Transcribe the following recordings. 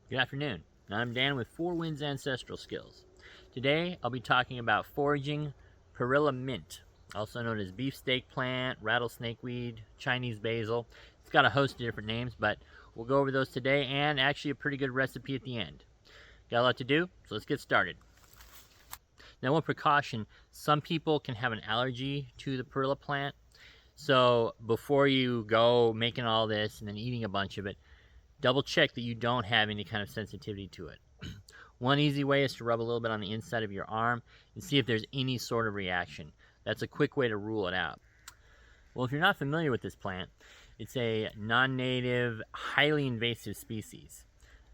Good afternoon. I'm Dan with Four Winds Ancestral Skills. Today I'll be talking about foraging Perilla mint, also known as Beefsteak Plant, Rattlesnake Weed, Chinese Basil. It's got a host of different names, but we'll go over those today and actually a pretty good recipe at the end. Got a lot to do, so let's get started. Now, one precaution, some people can have an allergy to the Perilla plant, so before you go making all this and then eating a bunch of it, double check that you don't have any kind of sensitivity to it. One easy way is to rub a little bit on the inside of your arm and see if there's any sort of reaction. That's a quick way to rule it out. Well, if you're not familiar with this plant, it's a non-native, highly invasive species.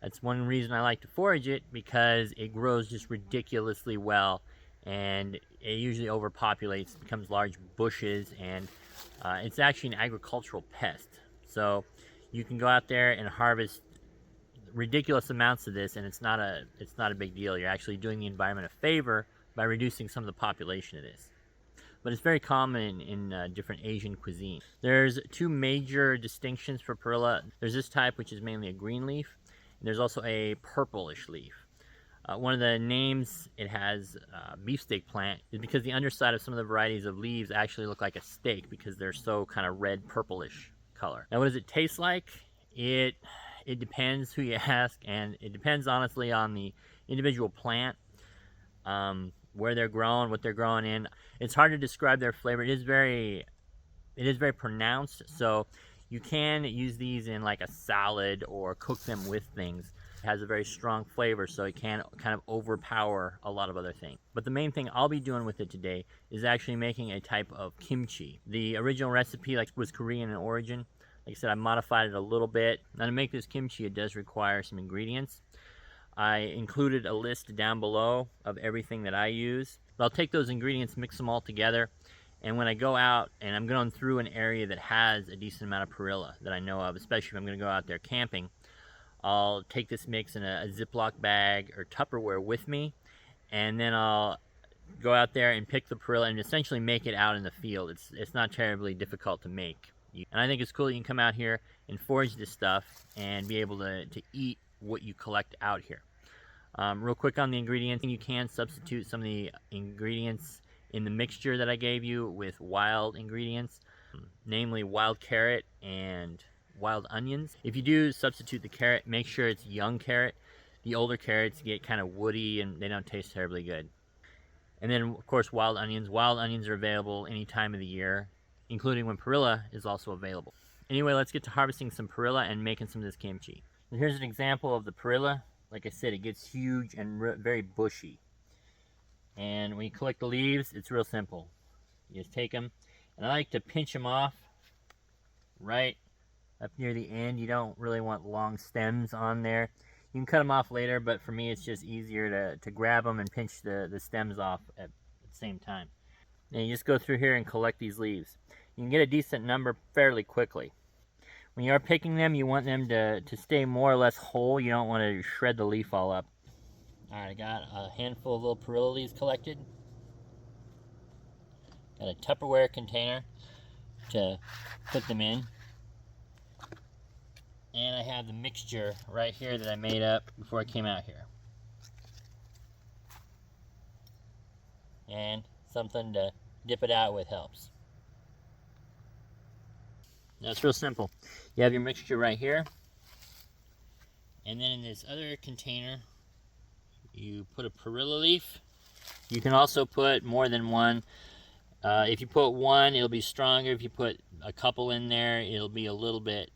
That's one reason I like to forage it, because it grows just ridiculously well, and it usually overpopulates, becomes large bushes, and it's actually an agricultural pest. So you can go out there and harvest ridiculous amounts of this, and it's not a big deal. You're actually doing the environment a favor by reducing some of the population of this. But it's very common in different Asian cuisine. There's two major distinctions for Perilla. There's this type, which is mainly a green leaf, and there's also a purplish leaf. One of the names it has, Beefsteak Plant, is because the underside of some of the varieties of leaves actually look like a steak because they're so kind of red purplish color. Now, what does it taste like? It depends who you ask, and it depends honestly on the individual plant, where they're grown, what they're growing in. It's hard to describe their flavor. It is very pronounced, so you can use these in like a salad or cook them with things. It has a very strong flavor, so it can kind of overpower a lot of other things. But the main thing I'll be doing with it today is actually making a type of kimchi. The original recipe was Korean in origin. Like I said, I modified it a little bit. Now, to make this kimchi, it does require some ingredients. I included a list down below of everything that I use. But I'll take those ingredients, mix them all together, and when I go out and I'm going through an area that has a decent amount of Perilla that I know of, especially if I'm going to go out there camping, I'll take this mix in a Ziploc bag or Tupperware with me, and then I'll go out there and pick the Perilla and essentially make it out in the field. It's not terribly difficult to make. And I think it's cool that you can come out here and forage this stuff and be able to eat what you collect out here. Real quick on the ingredients, you can substitute some of the ingredients in the mixture that I gave you with wild ingredients, namely wild carrot and wild onions. If you do substitute the carrot, make sure it's young carrot. The older carrots get kind of woody and they don't taste terribly good. And then, of course, wild onions. Wild onions are available any time of the year, including when Perilla is also available. Anyway, let's get to harvesting some Perilla and making some of this kimchi. And here's an example of the Perilla. Like I said, it gets huge and very bushy. And when you collect the leaves, it's real simple. You just take them, and I like to pinch them off right up near the end. You don't really want long stems on there. You can cut them off later, but for me it's just easier to grab them and pinch the stems off at the same time. Now you just go through here and collect these leaves. You can get a decent number fairly quickly. When you are picking them, you want them to stay more or less whole. You don't want to shred the leaf all up. Alright, I got a handful of little Perilla leaves collected. Got a Tupperware container to put them in. And I have the mixture right here that I made up before I came out here. And something to dip it out with helps. Now it's real simple. You have your mixture right here, and then in this other container you put a Perilla leaf. You can also put more than one. If you put one, it'll be stronger. If you put a couple in there, it'll be a little bit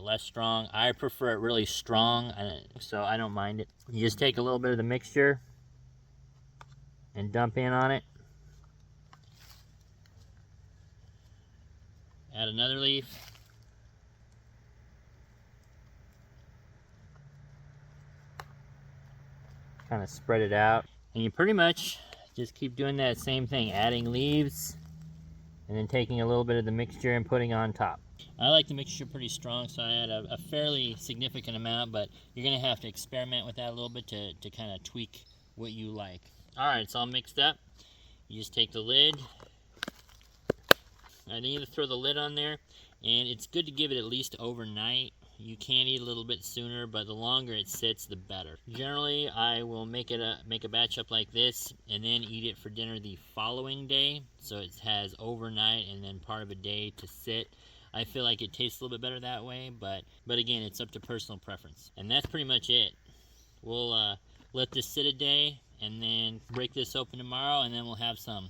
less strong. I prefer it really strong, so I don't mind it. You just take a little bit of the mixture and dump in on it. Add another leaf. Kind of spread it out. And you pretty much just keep doing that same thing, adding leaves and then taking a little bit of the mixture and putting on top. I like the mixture pretty strong, so I add a fairly significant amount, but you're going to have to experiment with that a little bit to kind of tweak what you like. Alright, it's all mixed up. You just take the lid. I need to throw the lid on there, and it's good to give it at least overnight You can eat a little bit sooner, but the longer it sits, the better. Generally, I will make a batch up like this and then eat it for dinner the following day, so it has overnight and then part of a day to sit. I feel like it tastes a little bit better that way, but again, it's up to personal preference. And that's pretty much it. We'll let this sit a day and then break this open tomorrow, and then we'll have some.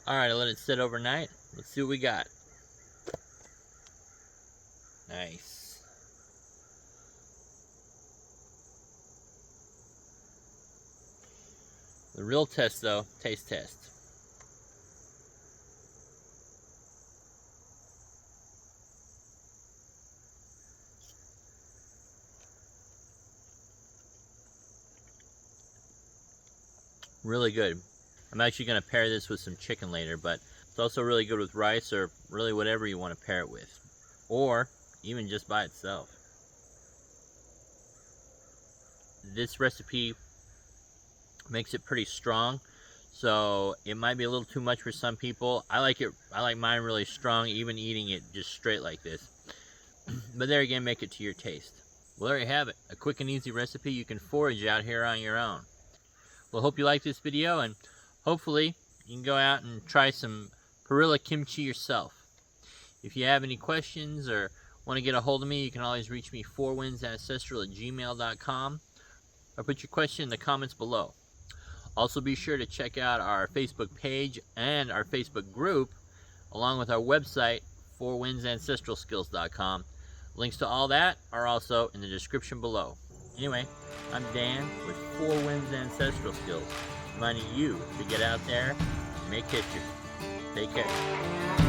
All right, I let it sit overnight. Let's see what we got. Nice. The real test, though, taste test. Really good. I'm actually going to pair this with some chicken later, but it's also really good with rice or really whatever you want to pair it with, or even just by itself. This recipe makes it pretty strong, so it might be a little too much for some people. I like mine really strong, even eating it just straight like this. But there again, make it to your taste. Well, there you have it, a quick and easy recipe you can forage out here on your own. Well, hope you like this video, and hopefully you can go out and try some perilla kimchi yourself. If you have any questions or want to get a hold of me, you can always reach me 4windsancestral@gmail.com, or put your question in the comments below. Also, be sure to check out our Facebook page and our Facebook group, along with our website, 4windsancestralskills.com. Links to all that are also in the description below. Anyway, I'm Dan with 4 Winds Ancestral Skills, reminding you to get out there and make history. Take care.